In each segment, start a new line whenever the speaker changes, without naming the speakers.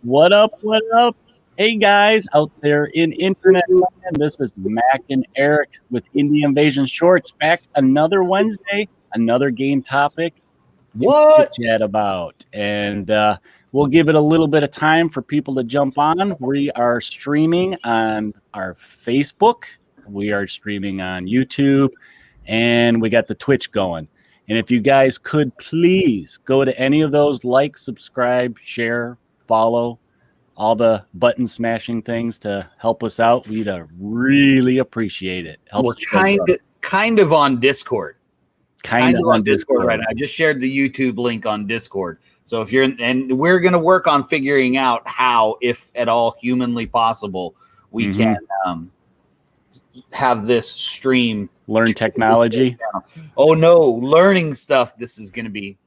What up? What up? Hey guys out there in internet land. This is Mac and Eric with Indie Invasion Shorts. Back another Wednesday, another game topic to chat about. And we'll give it a little bit of time for people to jump on. We are streaming on our Facebook. We are streaming on YouTube. And we got the Twitch going. And if you guys could please go to any of those, like, subscribe, share, follow, all the button smashing things to help us out. We'd really appreciate it.
We're kind of on Discord. Kind of on Discord right now. I just shared the YouTube link on Discord. So if you're and we're going to work on figuring out how, if at all humanly possible, we can have this stream.
Learn technology.
Oh no, learning stuff. This is going to be.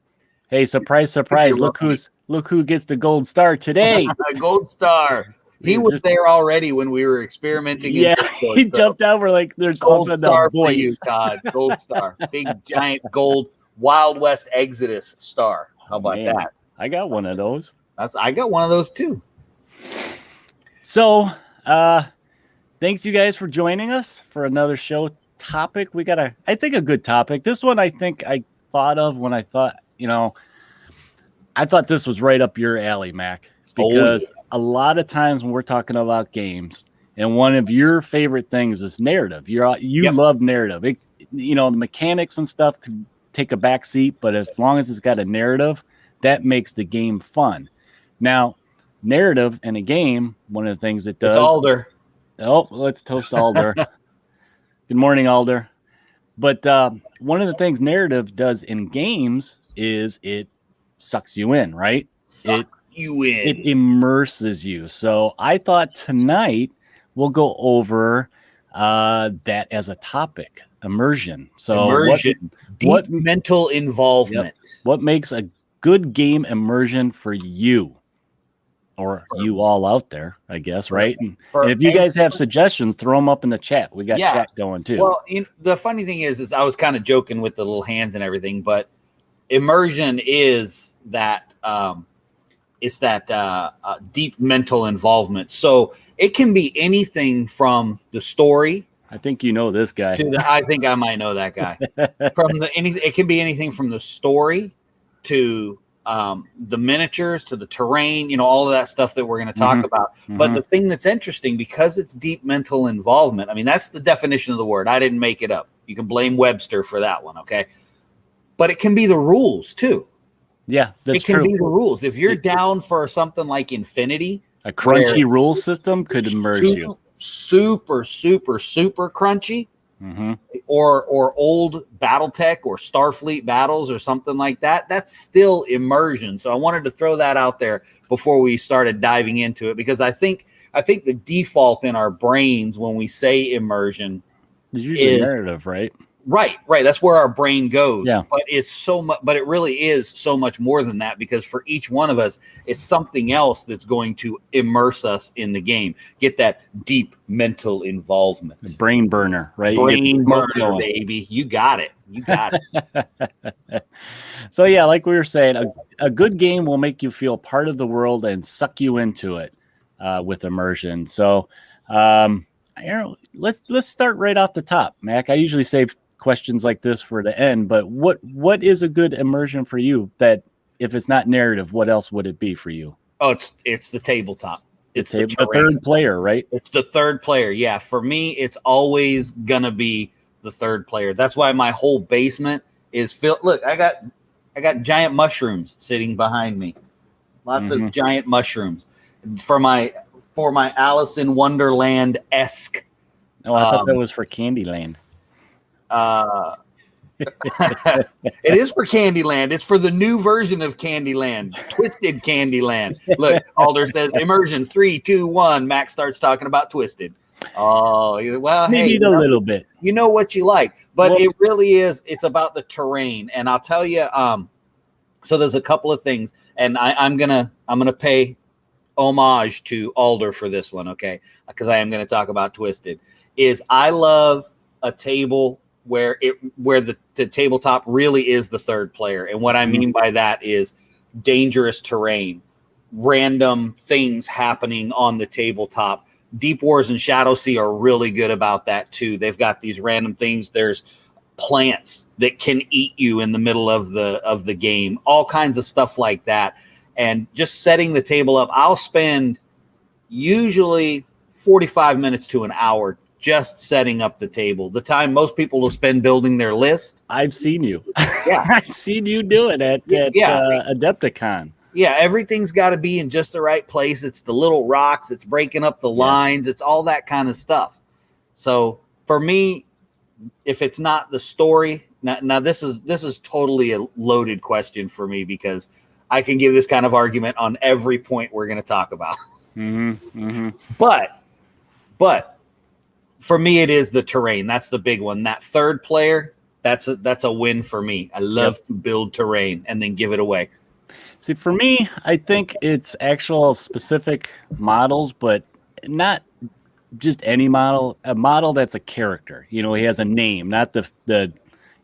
Hey, surprise, surprise! Look who gets the gold star today.
Gold star. He was there already when we were experimenting.
Yeah, he jumped out. We're like, there's
gold star for you, Todd. Gold star, big giant gold Wild West Exodus star. How about that?
I got one of those.
I got one of those too.
So, thanks you guys for joining us for another show topic. We got I think a good topic. This one I think I thought of when I thought, I thought this was right up your alley, Mac, because a lot of times when we're talking about games and one of your favorite things is narrative. You love narrative. The mechanics and stuff could take a back seat, but as long as it's got a narrative, that makes the game fun. Now, narrative in a game, one of the things it does.
It's Alder.
Oh, let's toast Alder. Good morning, Alder. But one of the things narrative does in games is it sucks you in, right? It immerses you. So I thought tonight we'll go over that as a topic, immersion. So
deep mental involvement.
What makes a good game immersion for you? Or you all out there, I guess, right? And if you guys have suggestions, throw them up in the chat. We got chat going too.
Well, the funny thing is I was kind of joking with the little hands and everything, but immersion is that it's that deep mental involvement. So it can be anything from the story.
I think you know this guy.
I think I might know that guy. It can be anything from the story to the miniatures to the terrain, all of that stuff that we're going to talk about. But the thing that's interesting, because it's deep mental involvement, I mean, that's the definition of the word. I didn't make it up. You can blame Webster for that one, okay? But it can be the rules too.
Yeah,
it can be the rules. If you're down for something like Infinity,
a crunchy rule system could immerse you.
Super, super, super crunchy. Or old BattleTech or Starfleet battles or something like that. That's still immersion. So I wanted to throw that out there before we started diving into it, because I think the default in our brains when we say immersion
is usually narrative, right?
Right. That's where our brain goes.
Yeah.
But it's so much. But it really is so much more than that, because for each one of us, it's something else that's going to immerse us in the game. Get that deep mental involvement.
The brain burner, right?
Brain burner, baby. You got it.
So yeah, like we were saying, a good game will make you feel part of the world and suck you into it with immersion. So let's start right off the top, Mac. I usually save questions like this for the end, but what is a good immersion for you? That if it's not narrative, what else would it be for you?
Oh, it's the tabletop. It's
the third player, right?
It's the third player. Yeah, for me, it's always gonna be the third player. That's why my whole basement is filled. Look, I got giant mushrooms sitting behind me. Lots of giant mushrooms for my Alice in Wonderland-esque.
Oh, I thought that was for Candyland.
It is for Candyland. It's for the new version of Candyland, Twisted Candyland. Look, Alder says immersion 3, 2, 1. Max starts talking about Twisted. Oh, well,
maybe a little bit.
You know what you like, but it really is. It's about the terrain, and I'll tell you. So there's a couple of things, and I'm gonna pay homage to Alder for this one, okay? Because I am gonna talk about Twisted. I love a table where the tabletop really is the third player, and what I mean by that is dangerous terrain, random things happening on the tabletop. Deep Wars and Shadow Sea are really good about that too. They've got these random things. There's plants that can eat you in the middle of the game, all kinds of stuff like that. And just setting the table up, I'll spend usually 45 minutes to an hour just setting up the table. The time most people will spend building their list.
I've seen you.
Yeah.
I've seen you do it at Adepticon.
Yeah, everything's got to be in just the right place. It's the little rocks. It's breaking up the lines. It's all that kind of stuff. So for me, if it's not the story, now this is totally a loaded question for me because I can give this kind of argument on every point we're going to talk about. But for me, it is the terrain. That's the big one. That third player, that's a win for me. I love to build terrain and then give it away.
See, for me, I think it's actual specific models, but not just any model. A model that's a character. You know, he has a name, not the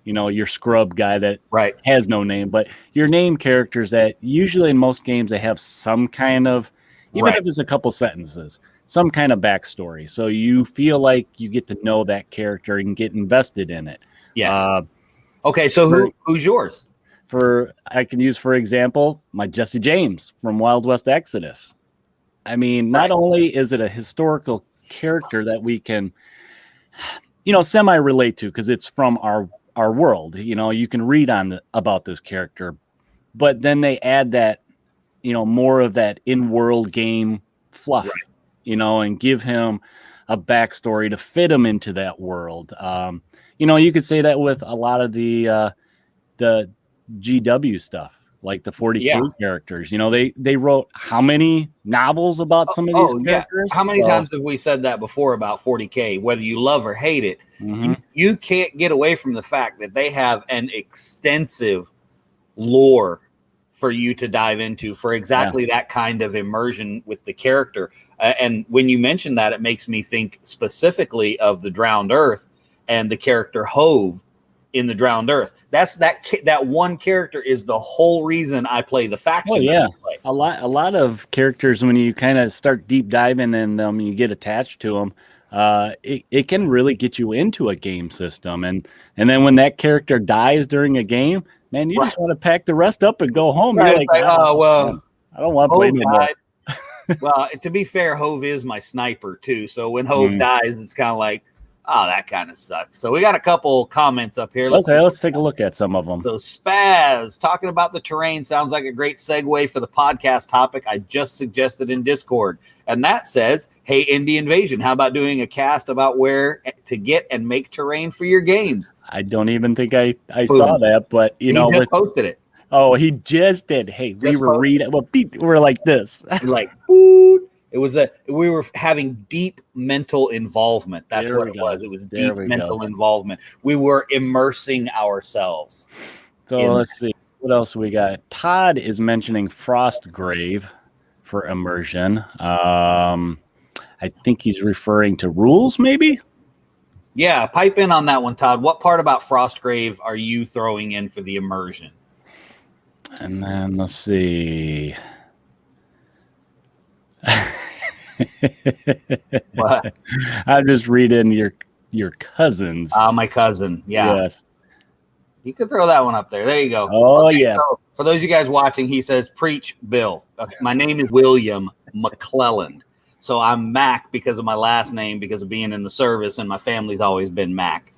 your scrub guy that has no name, but your name characters that usually in most games they have some kind of, even if it's a couple sentences, some kind of backstory. So you feel like you get to know that character and get invested in it.
Yes. Okay, so who's yours?
I can use, for example, my Jesse James from Wild West Exodus. I mean, not only is it a historical character that we can, semi-relate to because it's from our world. You know, you can read about this character, but then they add that, more of that in-world game fluff, and give him a backstory to fit him into that world. You could say that with a lot of the GW stuff, like the 40K characters. They wrote how many novels about some of these characters?
How many times have we said that before about 40K? Whether you love or hate it, you can't get away from the fact that they have an extensive lore for you to dive into for exactly that kind of immersion with the character. And when you mention that, it makes me think specifically of the Drowned Earth and the character Hove in the Drowned Earth. That's that one character is the whole reason I play the faction.
Oh yeah, a lot of characters, when you kind of start deep diving in them, you get attached to them. It can really get you into a game system, and then when that character dies during a game, man, you just want to pack the rest up and go home. You're like, oh well, I don't want to play anymore.
Well, to be fair, Hove is my sniper too. So when Hove dies, it's kind of like, oh, that kind of sucks. So we got a couple comments up here.
Let's take a look at some of them.
So Spaz, talking about the terrain sounds like a great segue for the podcast topic I just suggested in Discord. And that says, hey, Indie Invasion, how about doing a cast about where to get and make terrain for your games?
I don't even think I saw that, but
he just posted it.
Oh, he just did. Hey, we were reading. Well, we're like this.
Like, boot. It was we were having deep mental involvement. That's what it was. It was deep mental involvement. We were immersing ourselves.
So let's see. What else we got? Todd is mentioning Frostgrave for immersion. I think he's referring to rules, maybe?
Yeah, pipe in on that one, Todd. What part about Frostgrave are you throwing in for the immersion?
And then let's see.
What?
I'm just reading your cousins.
My cousin. Yeah. Yes. You could throw that one up there. There you go.
Oh, okay, yeah.
So for those of you guys watching, he says, preach, Bill. My name is William McClelland. So I'm Mac because of my last name, because of being in the service, and my family's always been Mac.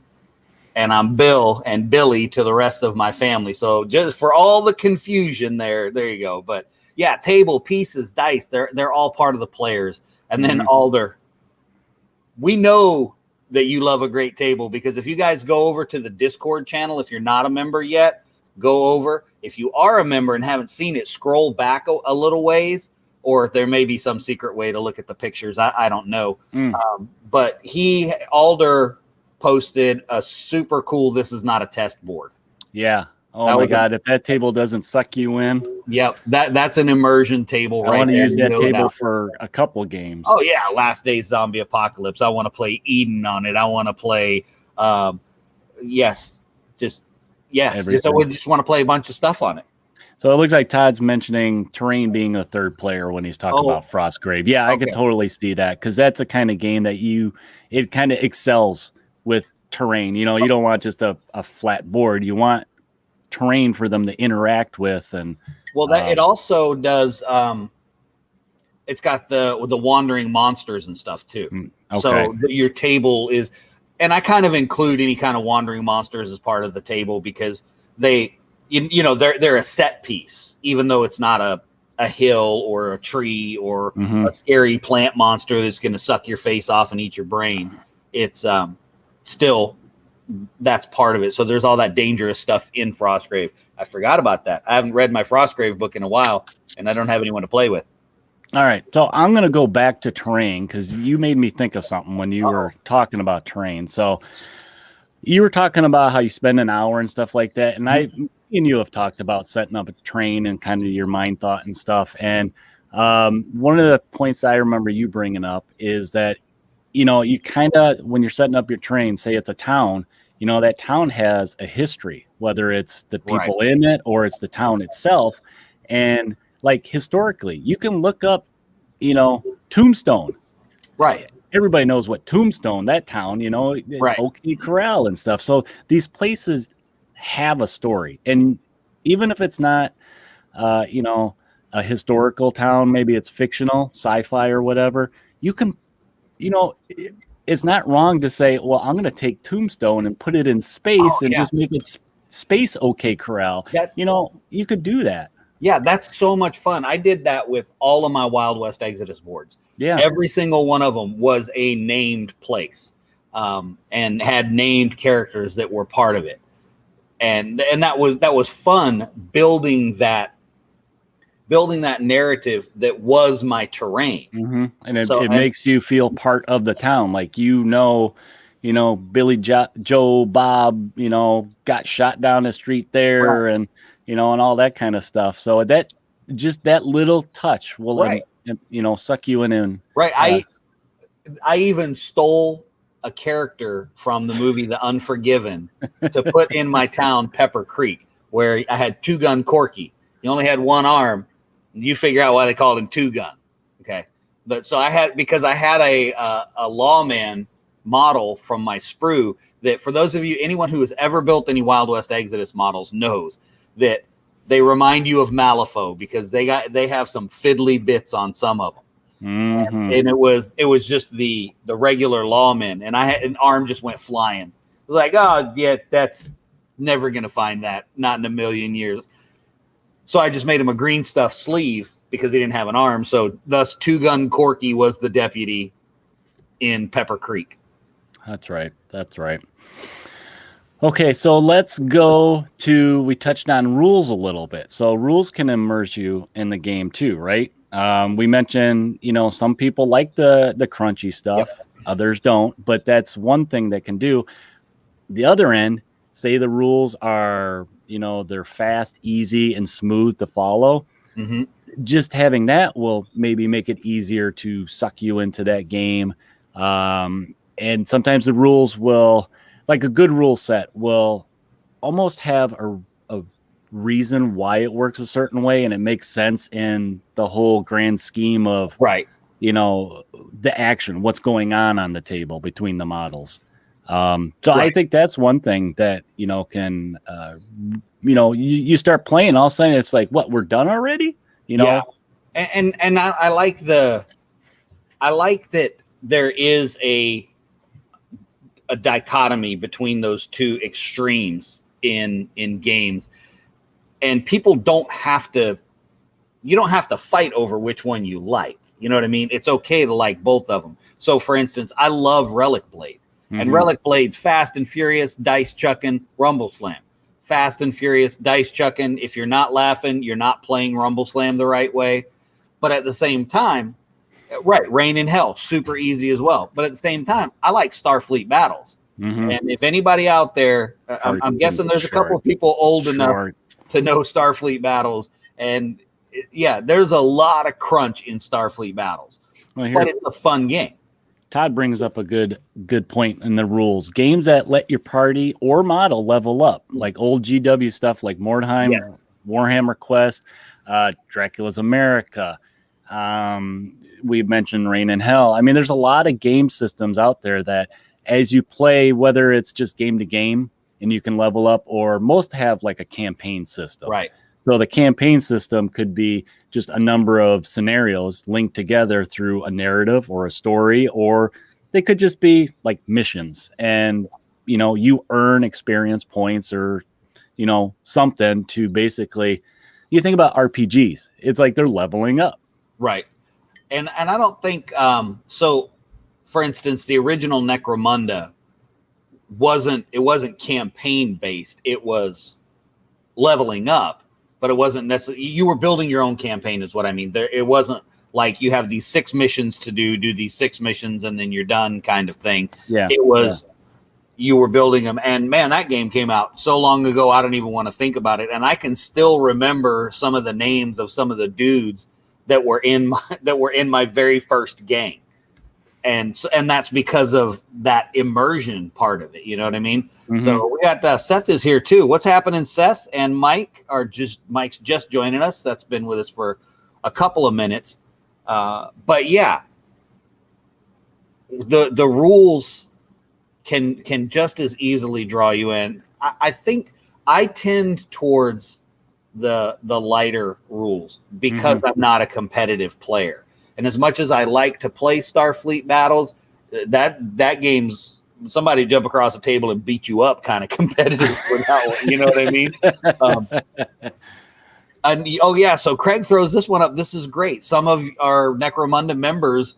And I'm Bill and Billy to the rest of my family. So just for all the confusion there you go. But yeah, table, pieces, dice, they're all part of the players. And then Alder, we know that you love a great table, because if you guys go over to the Discord channel, if you're not a member yet, go over. If you are a member and haven't seen it, scroll back a little ways, or there may be some secret way to look at the pictures. I don't know. But Alder posted a super cool, this is not a test board.
Yeah. Oh my God. If that table doesn't suck you in.
Yep. That's an immersion table.
I want to use that table for a couple games.
Oh yeah. Last Days Zombie Apocalypse. I want to play Eden on it. I want to play, I just want to play a bunch of stuff on it.
So it looks like Todd's mentioning terrain being the third player when he's talking about Frostgrave. Yeah, I could totally see that because that's the kind of game that it kind of excels with terrain. You don't want just a flat board. You want terrain for them to interact with. And
it also does. It's got the wandering monsters and stuff too.
Okay.
So your table is, and I kind of include any kind of wandering monsters as part of the table because they're a set piece, even though it's not a hill or a tree or a scary plant monster that's going to suck your face off and eat your brain. It's still, that's part of it. So there's all that dangerous stuff in Frostgrave. I forgot about that. I haven't read my Frostgrave book in a while, and I don't have anyone to play with.
All right, so I'm going to go back to terrain because you made me think of something when you were talking about terrain. So you were talking about how you spend an hour and stuff like that, and me and you have talked about setting up a terrain and kind of your mind thought and stuff. And one of the points I remember you bringing up is that, you kind of, when you're setting up your terrain, say it's a town, that town has a history, whether it's the people in it or it's the town itself. And like historically, you can look up, Tombstone.
Right.
Everybody knows what Tombstone, that town, OK Corral and stuff. So these places have a story. And even if it's not, a historical town, maybe it's fictional, sci-fi or whatever, you can, it's not wrong to say, well, I'm going to take Tombstone and put it in space just make it space OK Corral. You could do that.
Yeah, that's so much fun. I did that with all of my Wild West Exodus boards.
Yeah.
Every single one of them was a named place and had named characters that were part of it. And that was fun building that narrative that was my terrain.
And it makes you feel part of the town. Like, Billy Joe Bob, got shot down the street there and and all that kind of stuff. So that little touch will, suck you in.
Right. I even stole a character from the movie The Unforgiven to put in my town, Pepper Creek, where I had Two Gun Corky. He only had one arm. You figure out why they called him Two Gun. Okay. But so I had a lawman model from my sprue that, for those of you, anyone who has ever built any Wild West Exodus models knows that they remind you of Malifaux because they have some fiddly bits on some of them. And it was just the regular lawman, and I had an arm just went flying. It was like, oh yeah, that's never gonna find that, not in a million years. So I just made him a green stuff sleeve because he didn't have an arm. So thus Two Gun Corky was the deputy in Pepper Creek.
That's right. Okay, so let's go to, we touched on rules a little bit. So rules can immerse you in the game too, right? We mentioned, some people like the crunchy stuff, others don't, but that's one thing that can do. The other end, say the rules are, they're fast, easy, and smooth to follow. Just having that will maybe make it easier to suck you into that game. And sometimes the rules will, like a good rule set will almost have a reason why it works a certain way, and it makes sense in the whole grand scheme of the action, what's going on the table between the models. I think that's one thing that can you start playing, all of a sudden it's like, what, we're done already?
And I like that there is a dichotomy between those two extremes in games, and people don't have to fight over which one you like. You know what I mean? It's okay to like both of them. So for instance, I love Relic Blade, and Relic Blade's fast and furious, dice chucking, rumble slam. Fast and furious, dice chucking. If you're not laughing, you're not playing rumble slam the right way. But at the same time, Rain in Hell, super easy as well. But at the same time, I like Starfleet battles. And if anybody out there, I'm guessing there's a couple of people old enough to know Starfleet battles. And there's a lot of crunch in Starfleet battles. But it's a fun game.
Todd brings up a good point in the rules. Games that let your party or model level up, like old GW stuff like Mordheim, Warhammer Quest, Dracula's America. We mentioned Reign in Hell. I mean, there's a lot of game systems out there that as you play, whether it's just game to game and you can level up, or most have like a campaign system.
Right.
So the campaign system could be just a number of scenarios linked together through a narrative or a story, or they could just be like missions, and you earn experience points or something to basically. You think about RPGs, it's like they're leveling up.
Right. And I don't think so. For instance, the original Necromunda wasn't campaign based. It was leveling up, but it wasn't necessarily. You were building your own campaign, is what I mean. It wasn't like you have these 6 missions to do these 6 missions, and then you're done kind of thing.
Yeah.
It was you were building them, and man, that game came out so long ago. I don't even want to think about it, and I can still remember some of the names of some of the dudes that were in my very first game. And that's because of that immersion part of it. You know what I mean? Mm-hmm. So we got Seth is here too. What's happening, Seth? And Mike's just joining us. That's been with us for a couple of minutes. But yeah, the rules can just as easily draw you in. I think I tend towards the lighter rules because I'm not a competitive player. And as much as I like to play Starfleet battles, that game's somebody jump across the table and beat you up kind of competitive for that one. You know what I mean? So Craig throws this one up. This is great. Some of our Necromunda members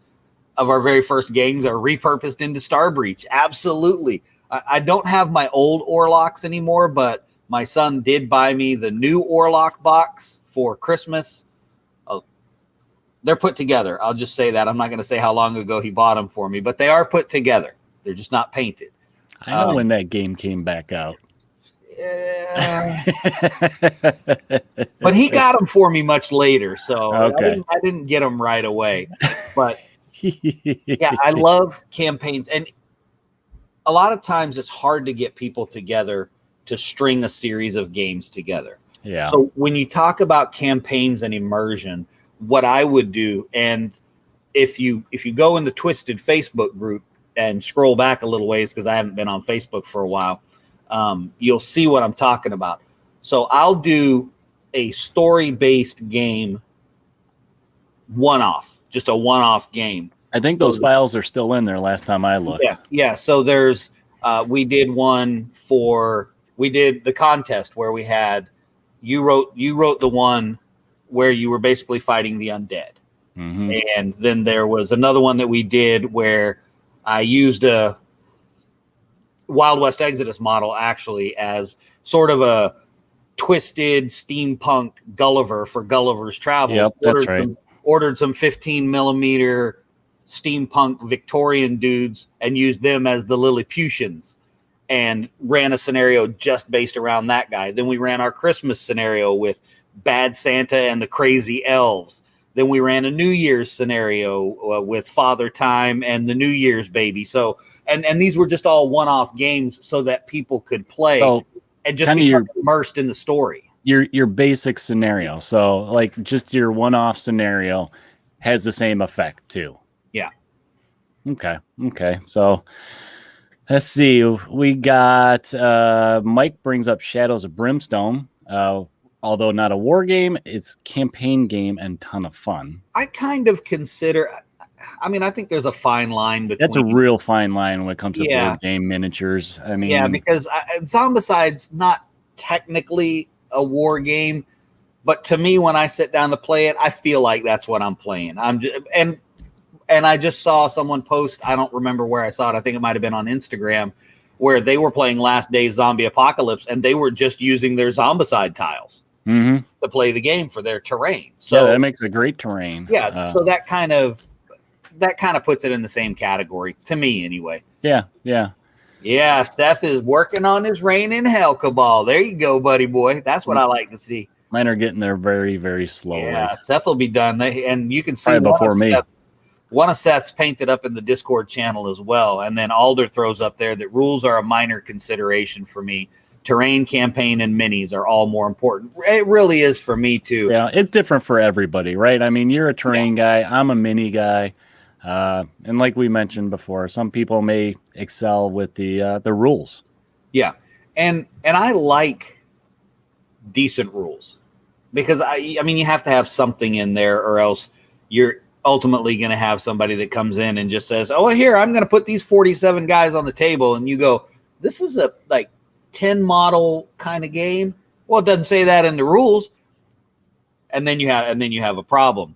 of our very first games are repurposed into Starbreach. Absolutely. I don't have my old Orlocks anymore, but my son did buy me the new Orlock box for Christmas. They're put together. I'll just say that. I'm not going to say how long ago he bought them for me, but they are put together. They're just not painted.
I know when that game came back out.
Yeah. But he got them for me much later, so okay. I didn't get them right away. But yeah, I love campaigns. And a lot of times it's hard to get people together to string a series of games together.
Yeah.
So when you talk about campaigns and immersion, what I would do, and if you go in the Twisted Facebook group and scroll back a little ways, because I haven't been on Facebook for a while, you'll see what I'm talking about. So I'll do a story-based game just a one-off game.
I think those files are still in there last time I looked.
Yeah. So there's we did the contest where we had you wrote the one where you were basically fighting the undead. Mm-hmm. And then there was another one that we did where I used a Wild West Exodus model actually as sort of a twisted steampunk Gulliver for Gulliver's Travels.
Yep, that's right.
Ordered some 15 millimeter steampunk Victorian dudes and used them as the Lilliputians and ran a scenario just based around that guy. Then we ran our Christmas scenario with Bad Santa and the Crazy Elves. Then we ran a New Year's scenario with Father Time and the New Year's Baby. So, and these were just all one-off games so that people could play and just be immersed in the story.
Your basic scenario. So, like, just your one-off scenario has the same effect too.
Yeah.
Okay. So, let's see. We got Mike brings up Shadows of Brimstone. Although not a war game, it's campaign game and ton of fun. I kind of consider,
I think there's a fine line between.
That's a real fine line when it comes to board game miniatures.
Because Zombicide's not technically a war game, but to me, when I sit down to play it, I feel like that's what I'm playing. And I just saw someone post, I don't remember where I saw it. I think it might've been on Instagram, where they were playing Last Days Zombie Apocalypse and they were just using their Zombicide tiles.
Mm-hmm.
To play the game for their terrain. So
that makes a great terrain.
Yeah. So that kind of puts it in the same category to me anyway.
Yeah.
Seth is working on his Reign in Hell cabal. There you go, buddy boy. That's what I like to see.
Mine are getting there very, very slowly.
Yeah. Seth will be done. And you can see
probably before me.
One of Seth's painted up in the Discord channel as well. And then Alder throws up there that rules are a minor consideration for me. terrain, campaign, and minis are all more important. It really is for me too.
Yeah, it's different for everybody, right? I mean, you're a terrain guy, I'm a mini guy. And like we mentioned before, some people may excel with the rules.
Yeah. And I like decent rules because I mean, you have to have something in there or else you're ultimately going to have somebody that comes in and just says, oh, here, I'm going to put these 47 guys on the table. And you go, this is a like 10 model kind of game. Well, it doesn't say that in the rules. And then you have a problem.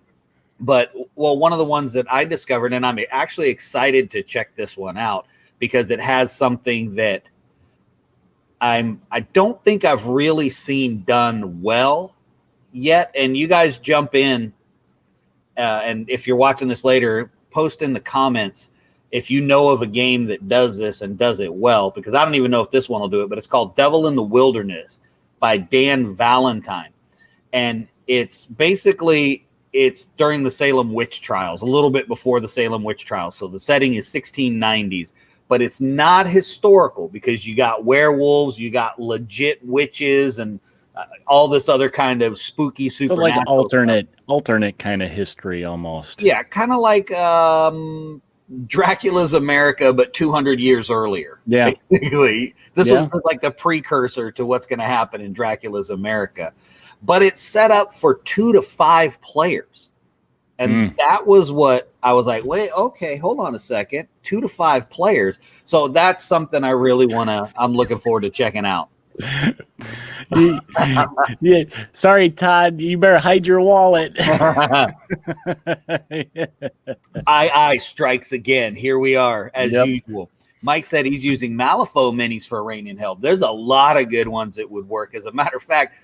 But one of the ones that I discovered, and I'm actually excited to check this one out because it has something that I don't think I've really seen done well yet. And you guys jump in, and if you're watching this later, post in the comments if you know of a game that does this and does it well, because I don't even know if this one will do it, but it's called Devil in the Wilderness by Dan Valentine. And it's basically, it's during the Salem witch trials, a little bit before the Salem witch trials. So the setting is 1690s, but it's not historical because you got werewolves, you got legit witches, and all this other kind of spooky supernatural.
So like alternate kind of history almost.
Yeah, kind of like Dracula's America, but 200 years earlier.
Yeah.
Basically. This was like the precursor to what's going to happen in Dracula's America. But it's set up for 2 to 5 players. And that was what I was like, wait, okay, hold on a second. 2 to 5 players. So that's something I really I'm looking forward to checking out.
Yeah. Sorry, Todd, you better hide your wallet.
I strikes again. Here we are, as usual. Mike said he's using Malifaux minis for Reign in Hell. There's a lot of good ones that would work. As a matter of fact,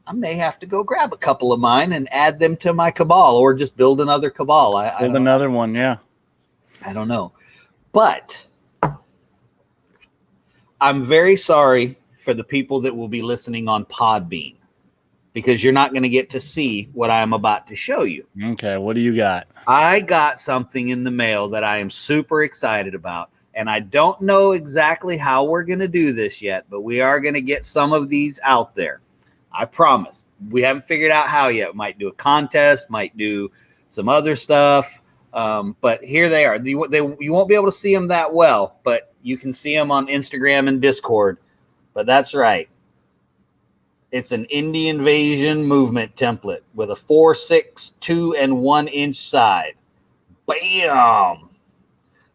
I may have to go grab a couple of mine and add them to my cabal, or just build another cabal.
Build another one, yeah.
I don't know. But I'm very sorry for the people that will be listening on Podbean, because you're not going to get to see what I am about to show you.
Okay, what do you got?
I got something in the mail that I am super excited about, and I don't know exactly how we're going to do this yet, but we are going to get some of these out there. I promise. We haven't figured out how yet. Might do a contest, might do some other stuff, but here they are. You won't be able to see them that well, but you can see them on Instagram and Discord. But that's right. It's an Indian Invasion movement template with a 4, 6, 2, and 1 inch side. Bam!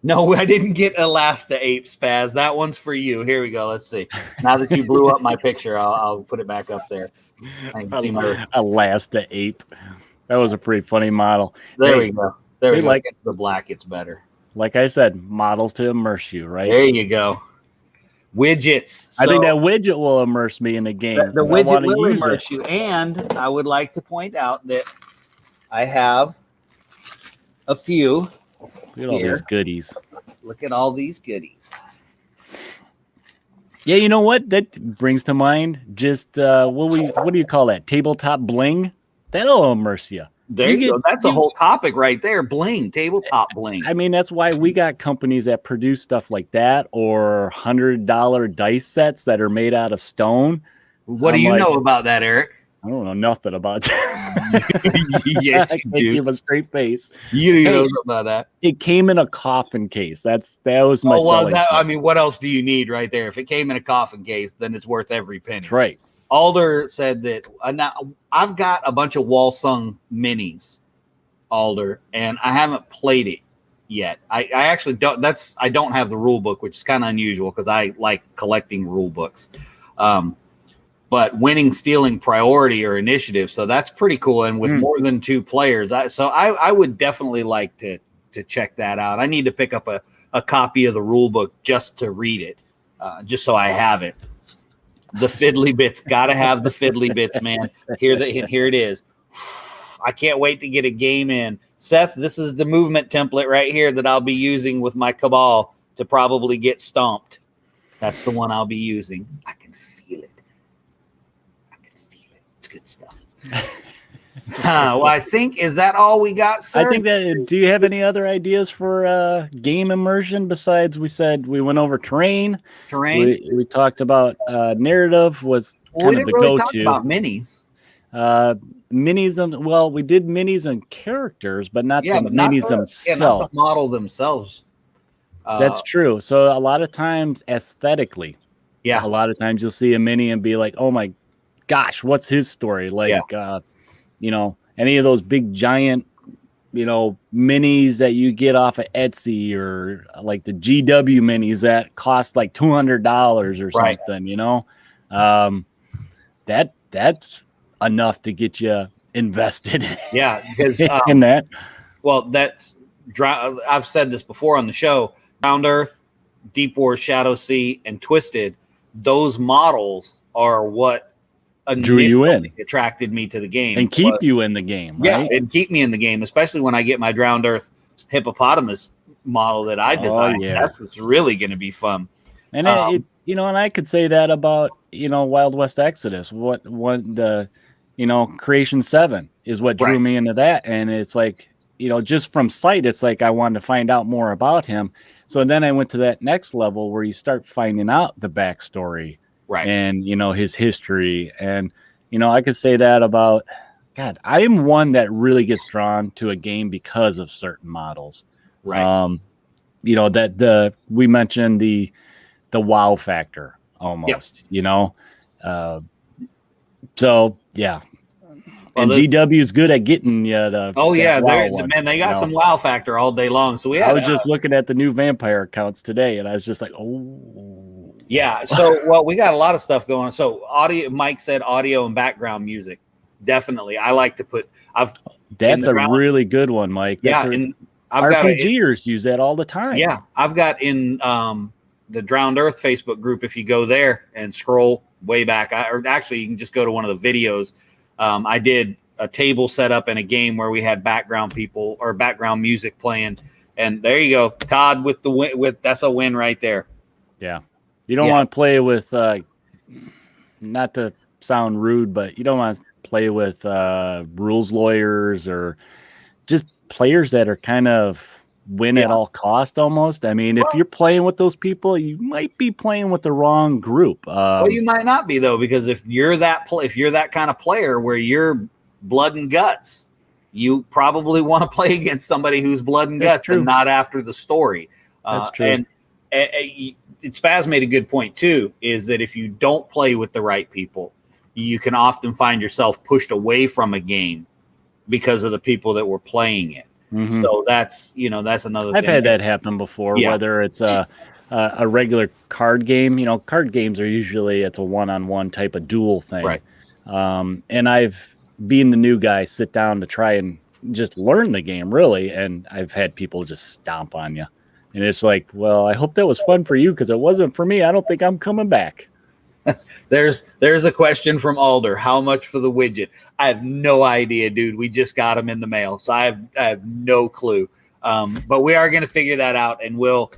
No, I didn't get Elasta Ape, Spaz. That one's for you. Here we go. Let's see. Now that you blew up my picture, I'll put it back up there. I can see my
Elasta Ape. That was a pretty funny model.
There we go. There we go.
Like
the black, it's better.
Like I said, models to immerse you, right?
There you go. Widgets.
I think that widget will immerse me in the game.
The widget will immerse you. And I would like to point out that I have a few.
Look at all these goodies.
Look at all these goodies.
Yeah, you know what? That brings to mind just what do you call that? Tabletop bling? That'll immerse you.
There you go. That's a whole topic right there. Bling, tabletop bling.
I mean, that's why we got companies that produce stuff like that, or $100 dice sets that are made out of stone.
What do you know about that, Eric?
I don't know nothing about that.
Yes, you do.
Give a straight face.
You know about that.
It came in a coffin case. That was my.
I mean, what else do you need right there? If it came in a coffin case, then it's worth every penny.
That's right.
Alder said that I've got a bunch of Walsung minis, Alder, and I haven't played it yet. I actually don't. I don't have the rule book, which is kind of unusual because I like collecting rule books. But winning, stealing, priority, or initiative, so that's pretty cool. And with more than 2 players, I would definitely like to check that out. I need to pick up a copy of the rule book just to read it, just so I have it. The fiddly bits, gotta have the fiddly bits, man. Here it is. I can't wait to get a game in. Seth, this is the movement template right here that I'll be using with my cabal to probably get stomped. That's the one I'll be using. I can feel it. It's good stuff. Well, I think, is that all we got, sir?
I think that. Do you have any other ideas for game immersion besides we said we went over terrain? We talked about narrative was kind of the
really
go-to.
talk about minis.
Minis. Well, we did minis and characters, but not the minis themselves.
Yeah, not the model themselves.
That's true. So a lot of times, aesthetically, a lot of times you'll see a mini and be like, "Oh my gosh, what's his story?" Like, you know, any of those big giant, you know, minis that you get off of Etsy, or like the GW minis that cost like $200 or something. You know, that's enough to get you invested.
Yeah, because
in that.
Well, I've said this before on the show. Ground Earth, Deep Wars, Shadow Sea, and Twisted. Those models are what
drew you in,
attracted me to the game,
and keep you in the game. Right?
Yeah, and keep me in the game, especially when I get my Drowned Earth hippopotamus model that I designed. That's what's really going to be fun.
And you know, and I could say that about, you know, Wild West Exodus. What the, you know, Creation 7 is what drew me into that, and it's like, you know, just from sight, it's like I wanted to find out more about him. So then I went to that next level where you start finding out the backstory, and, you know, his history. And, you know, I could say that about, God, I am one that really gets drawn to a game because of certain models. You know, we mentioned the wow factor almost, you know? So yeah. Well, and GW is good at getting you the.
Oh yeah, they got some wow factor all day long. So
I was just looking at the new vampire accounts today, and I was just like, oh.
Yeah. So we got a lot of stuff going on. So audio, Mike said audio and background music. Definitely, I like to put.
That's a really good one, Mike. RPGers use that all the time.
Yeah, I've got in the Drowned Earth Facebook group. If you go there and scroll way back, or actually you can just go to one of the videos. I did a table setup in a game where we had background people or background music playing, and there you go, Todd with the win. That's a win right there.
Yeah, you don't want to play with, not to sound rude, but you don't want to play with rules lawyers or just players that are kind of win at all cost almost. I mean, if you're playing with those people, you might be playing with the wrong group.
Well, you might not be, though, because if you're that kind of player where you're blood and guts, you probably want to play against somebody who's blood and guts and not after the story.
That's true.
And Spaz made a good point too, is that if you don't play with the right people, you can often find yourself pushed away from a game because of the people that were playing it. Mm-hmm. So that's another thing.
I've had that happen before, whether it's a regular card game. You know, card games are usually, it's a one-on-one type of duel thing.
Right.
And I've, being the new guy, sit down to try and just learn the game, really. And I've had people just stomp on you. And it's like, well, I hope that was fun for you because it wasn't for me. I don't think I'm coming back.
There's a question from Alder. How much for the widget? I have no idea, dude. We just got them in the mail, so I have no clue. But we are going to figure that out, and we'll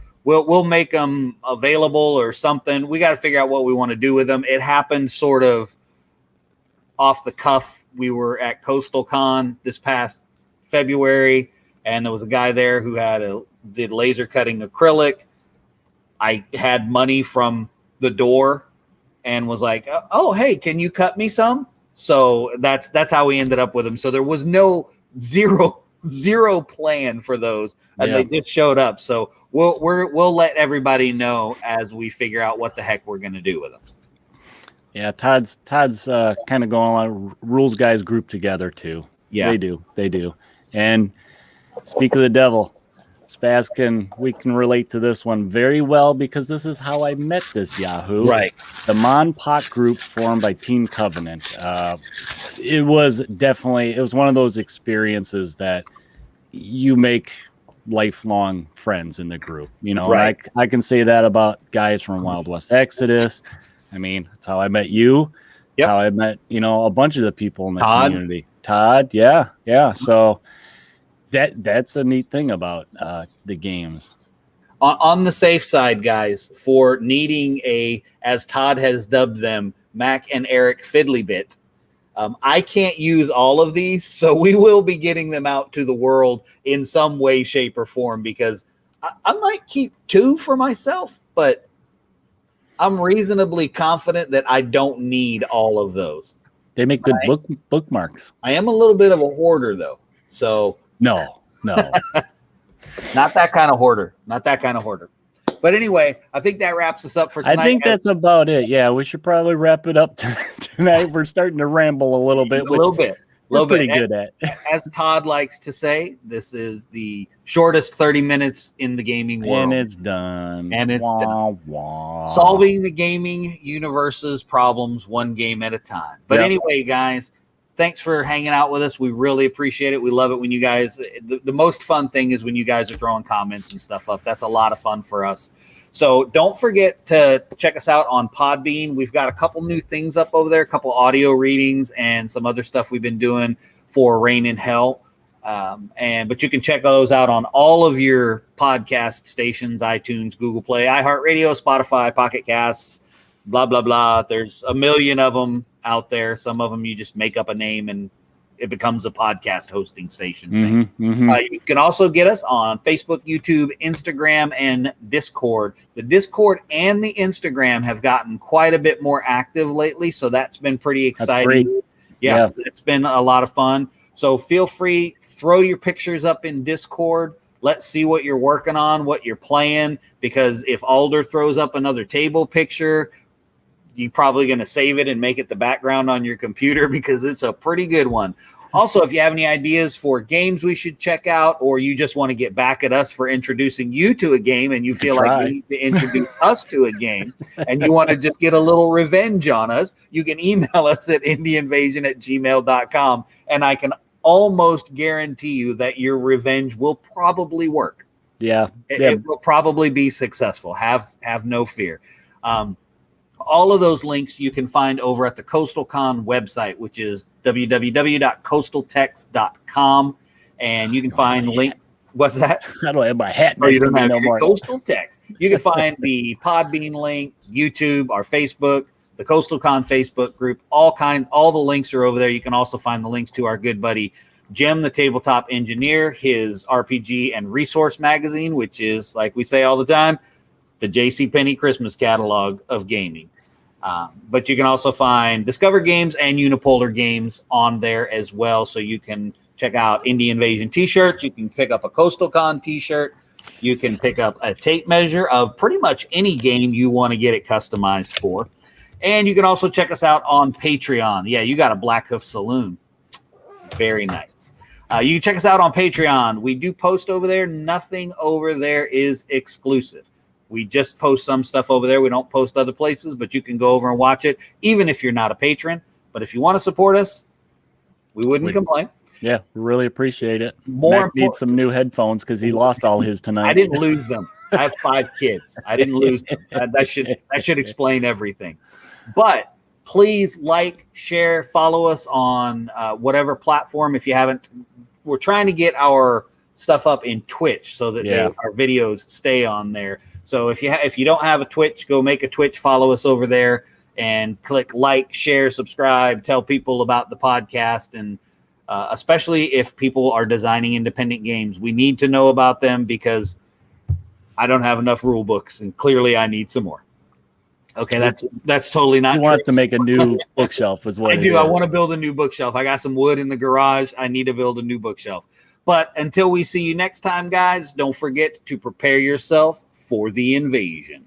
make them available or something. We got to figure out what we want to do with them. It happened sort of off the cuff. We were at Coastal Con this past February, and there was a guy there who did laser cutting acrylic. I had money from the door and was like, oh, hey, can you cut me some? So that's how we ended up with them. So there was no zero plan for those, and they just showed up. So we'll let everybody know as we figure out what the heck we're going to do with them.
Yeah, Todd's kind of going on Rules Guys group together too. Yeah, they do. And speak of the devil, Spaz, we can relate to this one very well because this is how I met this Yahoo.
Right.
The Mon Pot group formed by Team Covenant. It was one of those experiences that you make lifelong friends in the group. You know, right. And I can say that about guys from Wild West Exodus. I mean, that's how I met you. Yep. How I met, a bunch of the people in the community. Todd, yeah. So that's a neat thing about the games.
On the safe side, guys, for needing as Todd has dubbed them, Mac and Eric Fiddly Bit, I can't use all of these, so we will be getting them out to the world in some way, shape, or form, because I might keep 2 for myself, but I'm reasonably confident that I don't need all of those.
They make good bookmarks.
I am a little bit of a hoarder, though. So
no.
Not that kind of hoarder. But anyway, I think that wraps us up for tonight.
I think that's about it. Yeah, we should probably wrap it up tonight. We're starting to ramble a little bit. We're pretty good at.
As Todd likes to say, this is the shortest 30 minutes in the gaming world.
And it's done. Wah.
Solving the gaming universe's problems one game at a time. But anyway, guys, thanks for hanging out with us. We really appreciate it. We love it when you guys, the most fun thing is when you guys are throwing comments and stuff up. That's a lot of fun for us. So don't forget to check us out on Podbean. We've got a couple new things up over there, a couple audio readings and some other stuff we've been doing for Rain in Hell. But you can check those out on all of your podcast stations, iTunes, Google Play, iHeartRadio, Spotify, Pocket Casts, blah, blah, blah. There's a million of them out there. Some of them you just make up a name and it becomes a podcast hosting station thing. You can also get us on Facebook, YouTube, Instagram, and Discord. The Discord and the Instagram have gotten quite a bit more active lately, so that's been pretty exciting. Yeah, it's been a lot of fun. So feel free, throw your pictures up in Discord. Let's see what you're working on, what you're playing, because if Alder throws up another table picture, you're probably going to save it and make it the background on your computer because it's a pretty good one. Also, if you have any ideas for games we should check out, or you just want to get back at us for introducing you to a game and you feel like you need to introduce us to a game and you want to just get a little revenge on us, you can email us at indieinvasion@gmail.com, and I can almost guarantee you that your revenge will probably work. It will probably be successful. Have no fear. All of those links you can find over at the CoastalCon website, which is www.coastaltext.com. And you can find link. What's that?
I don't have my hat.
You don't have no more. Coastal Text. You can find the Podbean link, YouTube, our Facebook, the CoastalCon Facebook group, all the links are over there. You can also find the links to our good buddy Jim, the tabletop engineer, his RPG and resource magazine, which is, like we say all the time, the JCPenney Christmas catalog of gaming. But you can also find Discover Games and Unipolar Games on there as well. So you can check out Indie Invasion t-shirts. You can pick up a CoastalCon t-shirt. You can pick up a tape measure of pretty much any game you want to get it customized for. And you can also check us out on Patreon. Yeah, you got a Black Hoof Saloon. Very nice. You can check us out on Patreon. We do post over there. Nothing over there is exclusive. We just post some stuff over there. We don't post other places, but you can go over and watch it, even if you're not a patron. But if you want to support us, we wouldn't complain.
Yeah, we really appreciate it. Mac needs some new headphones because he lost all his tonight.
I didn't lose them. I have 5 kids. I didn't lose them. That should explain everything. But please like, share, follow us on whatever platform. If you haven't, we're trying to get our stuff up in Twitch so that our videos stay on there. So if you don't have a Twitch, go make a Twitch, follow us over there, and click like, share, subscribe, tell people about the podcast, and especially if people are designing independent games, we need to know about them because I don't have enough rule books, and clearly I need some more. Okay, that's totally not true.
He wants to make a new bookshelf is what
I do. I want to build a new bookshelf. I got some wood in the garage. I need to build a new bookshelf. But until we see you next time, guys, don't forget to prepare yourself for the invasion.